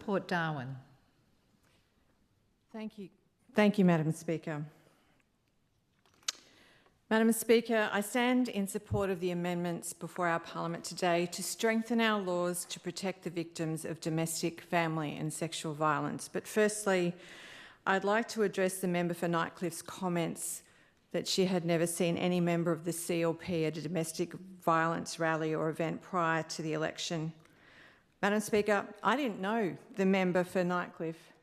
Port Darwin. Thank you, Madam Speaker. Madam Speaker, I stand in support of the amendments before our Parliament today to strengthen our laws to protect the victims of domestic, family and sexual violence. But firstly, I'd like to address the member for Nightcliffe's comments that she had never seen any member of the CLP at a domestic violence rally or event prior to the election. Madam Speaker, I didn't know the member for Nightcliffe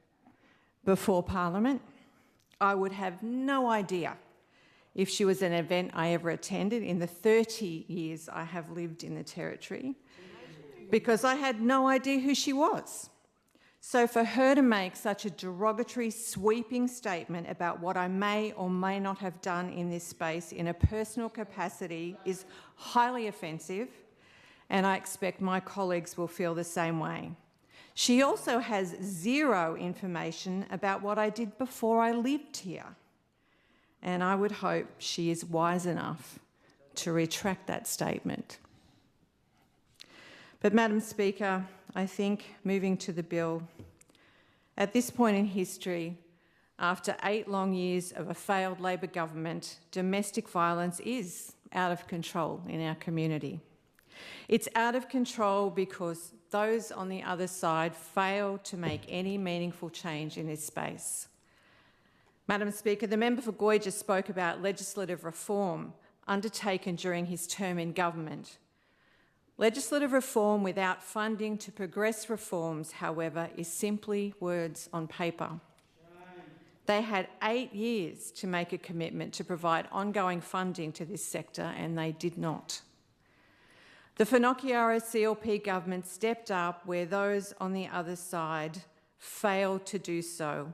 before Parliament. I would have no idea if she was an event I ever attended in the 30 years I have lived in the Territory, because I had no idea who she was. So for her to make such a derogatory, sweeping statement about what I may or may not have done in this space in a personal capacity is highly offensive, and I expect my colleagues will feel the same way. She also has zero information about what I did before I lived here, and I would hope she is wise enough to retract that statement. But Madam Speaker, I think moving to the bill, at this point in history, after 8 long years of a failed Labor government, domestic violence is out of control in our community. It's out of control because those on the other side fail to make any meaningful change in this space. Madam Speaker, the member for 𝙍𝙀𝙇𝙬𝙎 spoke about legislative reform undertaken during his term in government. Legislative reform without funding to progress reforms, however, is simply words on paper. They had 8 years to make a commitment to provide ongoing funding to this sector, and they did not. The Finocchiaro CLP government stepped up where those on the other side failed to do so,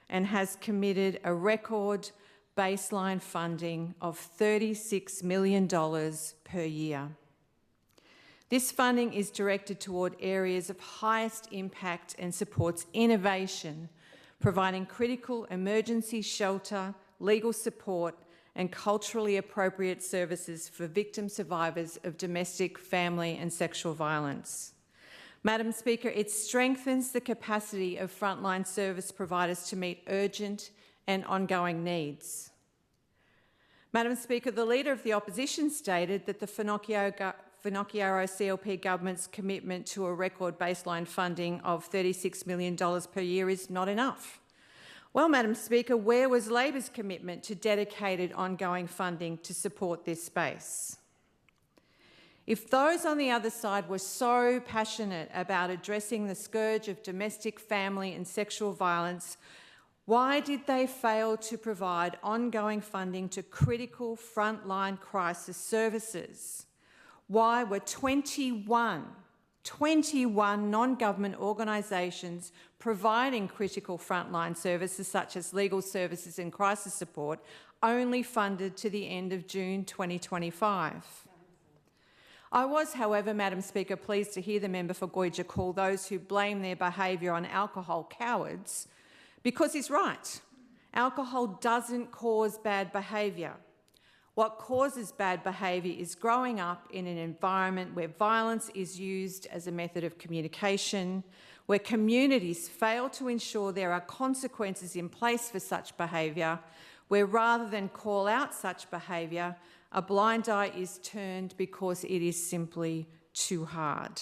and has committed a record baseline funding of $36 million per year. This funding is directed toward areas of highest impact and supports innovation, providing critical emergency shelter, legal support and culturally appropriate services for victim survivors of domestic, family and sexual violence. Madam Speaker, it strengthens the capacity of frontline service providers to meet urgent and ongoing needs. Madam Speaker, the Leader of the Opposition stated that the Finocchiaro CLP government's commitment to a record baseline funding of $36 million per year is not enough. Well, Madam Speaker, where was Labor's commitment to dedicated ongoing funding to support this space? If those on the other side were so passionate about addressing the scourge of domestic, family and sexual violence, why did they fail to provide ongoing funding to critical frontline crisis services? Why were 21 non-government organisations providing critical frontline services such as legal services and crisis support only funded to the end of June 2025? I was, however, Madam Speaker, pleased to hear the member for 𝙍𝙀𝙇𝙬𝙎 call those who blame their behaviour on alcohol cowards, because he's right. Alcohol doesn't cause bad behaviour. What causes bad behaviour is growing up in an environment where violence is used as a method of communication, where communities fail to ensure there are consequences in place for such behaviour, where rather than call out such behaviour, a blind eye is turned because it is simply too hard.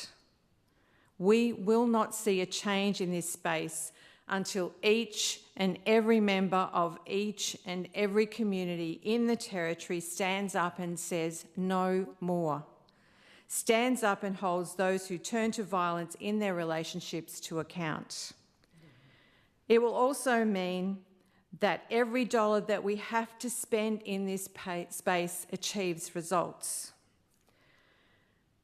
We will not see a change in this space until each and every member of each and every community in the Territory stands up and says no more. Stands up and holds those who turn to violence in their relationships to account. It will also mean that every dollar that we have to spend in this space achieves results.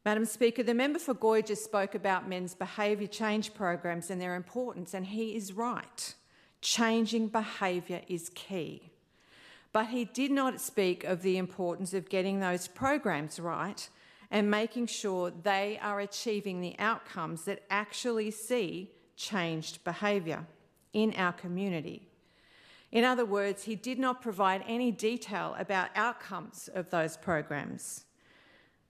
Madam Speaker, the member for 𝙍𝙀𝙇𝙬𝙎 spoke about men's behaviour change programs and their importance, and he is right. Changing behaviour is key. But he did not speak of the importance of getting those programs right and making sure they are achieving the outcomes that actually see changed behaviour in our community. In other words, he did not provide any detail about outcomes of those programs.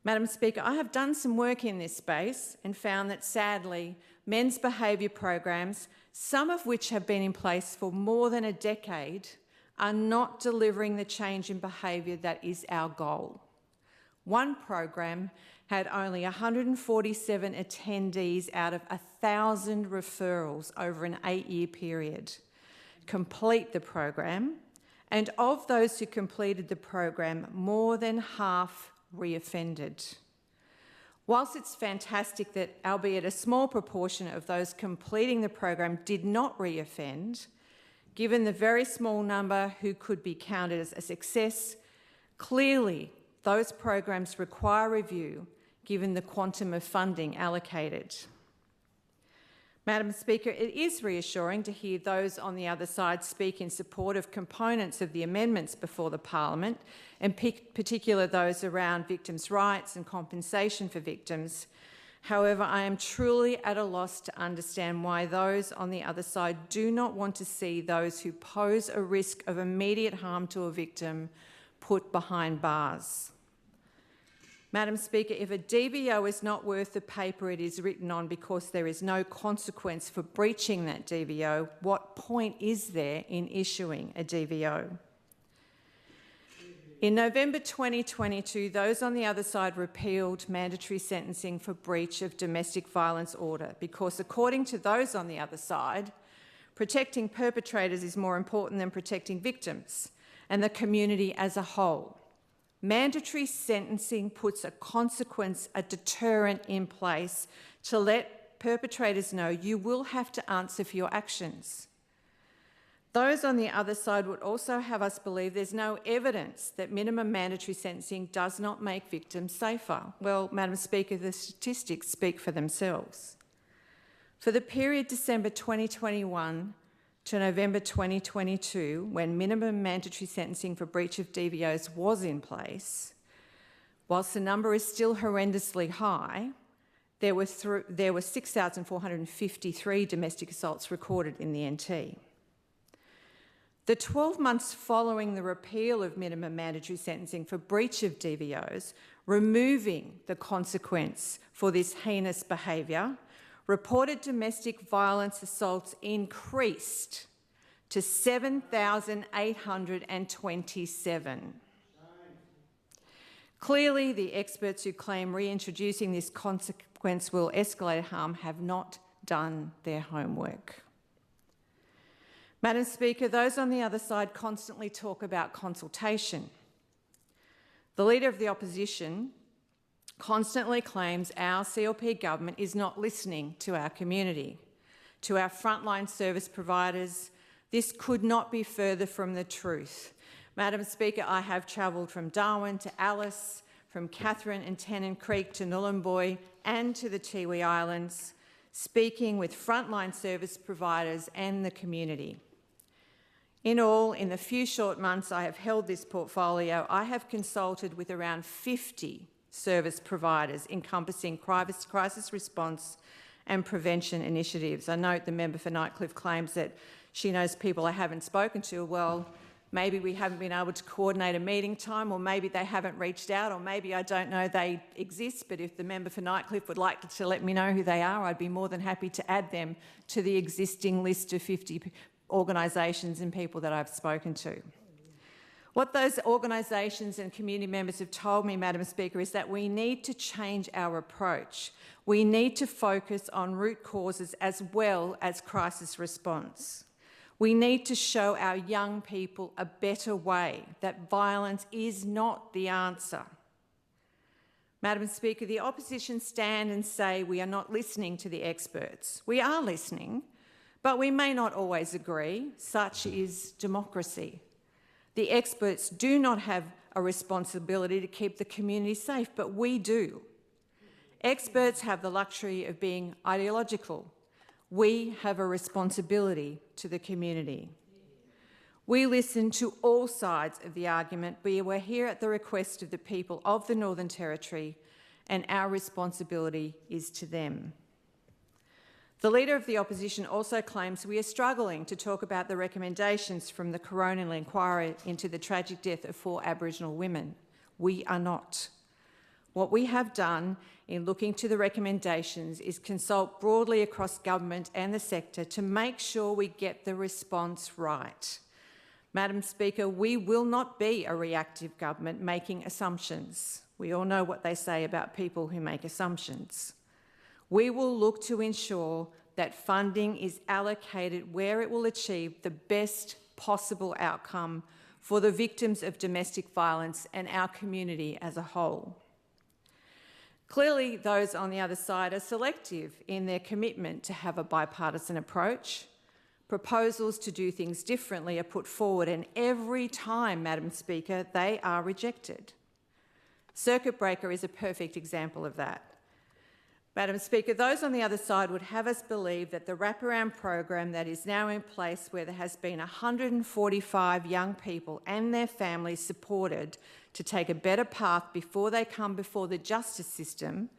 Madam Speaker, I have done some work in this space and found that, sadly, men's behaviour programs, some of which have been in place for more than a decade, are not delivering the change in behaviour that is our goal. One program had only 147 attendees out of 1,000 referrals over an 8-year period complete the program, and of those who completed the program, more than half re-offended. Whilst it's fantastic that, albeit a small proportion of those completing the program did not re-offend, given the very small number who could be counted as a success, clearly those programs require review given the quantum of funding allocated. Madam Speaker, it is reassuring to hear those on the other side speak in support of components of the amendments before the Parliament, in particular those around victims' rights and compensation for victims. However, I am truly at a loss to understand why those on the other side do not want to see those who pose a risk of immediate harm to a victim put behind bars. Madam Speaker, if a DVO is not worth the paper it is written on because there is no consequence for breaching that DVO, what point is there in issuing a DVO? In November 2022, those on the other side repealed mandatory sentencing for breach of domestic violence order because, according to those on the other side, protecting perpetrators is more important than protecting victims and the community as a whole. Mandatory sentencing puts a consequence, a deterrent in place to let perpetrators know you will have to answer for your actions. Those on the other side would also have us believe there's no evidence that minimum mandatory sentencing does not make victims safer. Well, Madam Speaker, the statistics speak for themselves. For the period December 2021 to November 2022, when minimum mandatory sentencing for breach of DVOs was in place, whilst the number is still horrendously high, there were 6,453 domestic assaults recorded in the NT. The 12 months following the repeal of minimum mandatory sentencing for breach of DVOs, removing the consequence for this heinous behaviour, reported domestic violence assaults increased to 7,827. Clearly, the experts who claim reintroducing this consequence will escalate harm have not done their homework. Madam Speaker, those on the other side constantly talk about consultation. The Leader of the Opposition constantly claims our CLP government is not listening to our community, to our frontline service providers. This could not be further from the truth. Madam Speaker, I have travelled from Darwin to Alice, from Katherine and Tennant Creek to Nhulunbuy and to the Tiwi Islands, speaking with frontline service providers and the community. In all, in the few short months I have held this portfolio, I have consulted with around 50 service providers encompassing crisis response and prevention initiatives. I note the member for Nightcliff claims that she knows people I haven't spoken to. Well, maybe we haven't been able to coordinate a meeting time, or maybe they haven't reached out, or maybe I don't know they exist, but if the member for Nightcliff would like to let me know who they are, I'd be more than happy to add them to the existing list of 50 organisations and people that I've spoken to. What those organisations and community members have told me, Madam Speaker, is that we need to change our approach. We need to focus on root causes as well as crisis response. We need to show our young people a better way, that violence is not the answer. Madam Speaker, the opposition stand and say we are not listening to the experts. We are listening, but we may not always agree. Such is democracy. The experts do not have a responsibility to keep the community safe, but we do. Experts have the luxury of being ideological. We have a responsibility to the community. We listen to all sides of the argument, but we're here at the request of the people of the Northern Territory, and our responsibility is to them. The Leader of the Opposition also claims we are struggling to talk about the recommendations from the coronial inquiry into the tragic death of 4 Aboriginal women. We are not. What we have done in looking to the recommendations is consult broadly across government and the sector to make sure we get the response right. Madam Speaker, we will not be a reactive government making assumptions. We all know what they say about people who make assumptions. We will look to ensure that funding is allocated where it will achieve the best possible outcome for the victims of domestic violence and our community as a whole. Clearly, those on the other side are selective in their commitment to have a bipartisan approach. Proposals to do things differently are put forward, and every time, Madam Speaker, they are rejected. Circuit breaker is a perfect example of that. Madam Speaker, those on the other side would have us believe that the wraparound program that is now in place, where there has been 145 young people and their families supported to take a better path before they come before the justice system,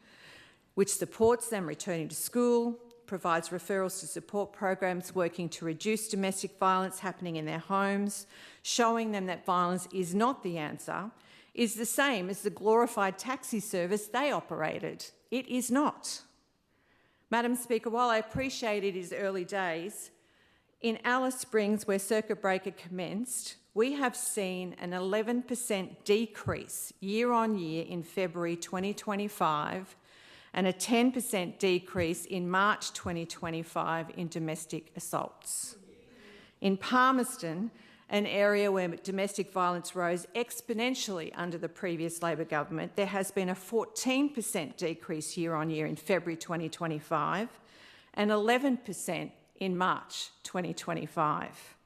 which supports them returning to school, provides referrals to support programs working to reduce domestic violence happening in their homes, showing them that violence is not the answer, is the same as the glorified taxi service they operated. It is not. Madam Speaker, while I appreciate it is early days, in Alice Springs, where circuit breaker commenced, we have seen an 11% decrease year on year in February 2025 and a 10% decrease in March 2025 in domestic assaults. In Palmerston, an area where domestic violence rose exponentially under the previous Labor government, there has been a 14% decrease year on year in February 2025 and 11% in March 2025.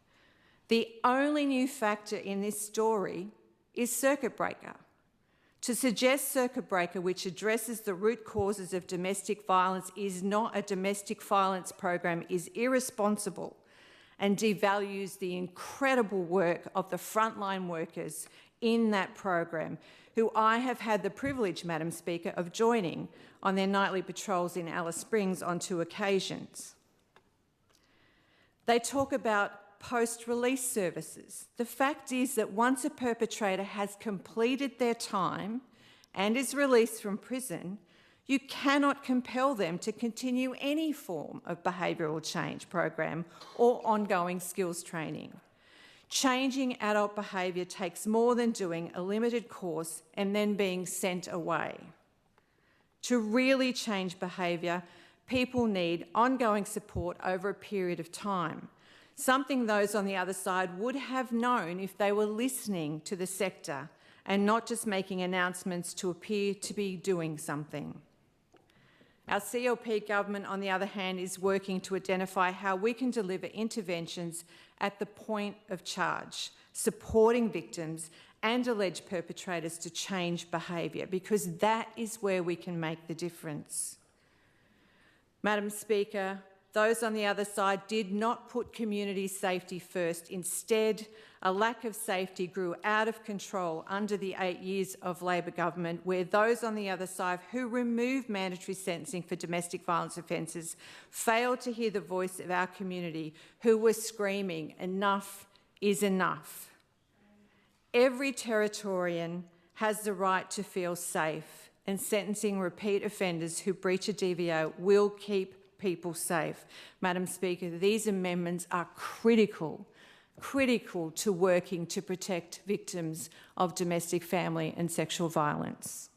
The only new factor in this story is circuit breaker. To suggest circuit breaker, which addresses the root causes of domestic violence, is not a domestic violence program, is irresponsible and devalues the incredible work of the frontline workers in that program, who I have had the privilege, Madam Speaker, of joining on their nightly patrols in Alice Springs on 2 occasions. They talk about post-release services. The fact is that once a perpetrator has completed their time and is released from prison, you cannot compel them to continue any form of behavioural change program or ongoing skills training. Changing adult behaviour takes more than doing a limited course and then being sent away. To really change behaviour, people need ongoing support over a period of time, something those on the other side would have known if they were listening to the sector and not just making announcements to appear to be doing something. Our CLP government, on the other hand, is working to identify how we can deliver interventions at the point of charge, supporting victims and alleged perpetrators to change behaviour, because that is where we can make the difference. Madam Speaker, those on the other side did not put community safety first. Instead, a lack of safety grew out of control under the 8 years of Labor government, where those on the other side who removed mandatory sentencing for domestic violence offences failed to hear the voice of our community, who were screaming, "Enough is enough." Every Territorian has the right to feel safe, and sentencing repeat offenders who breach a DVO will keep people safe. Madam Speaker, these amendments are critical to working to protect victims of domestic, family and sexual violence.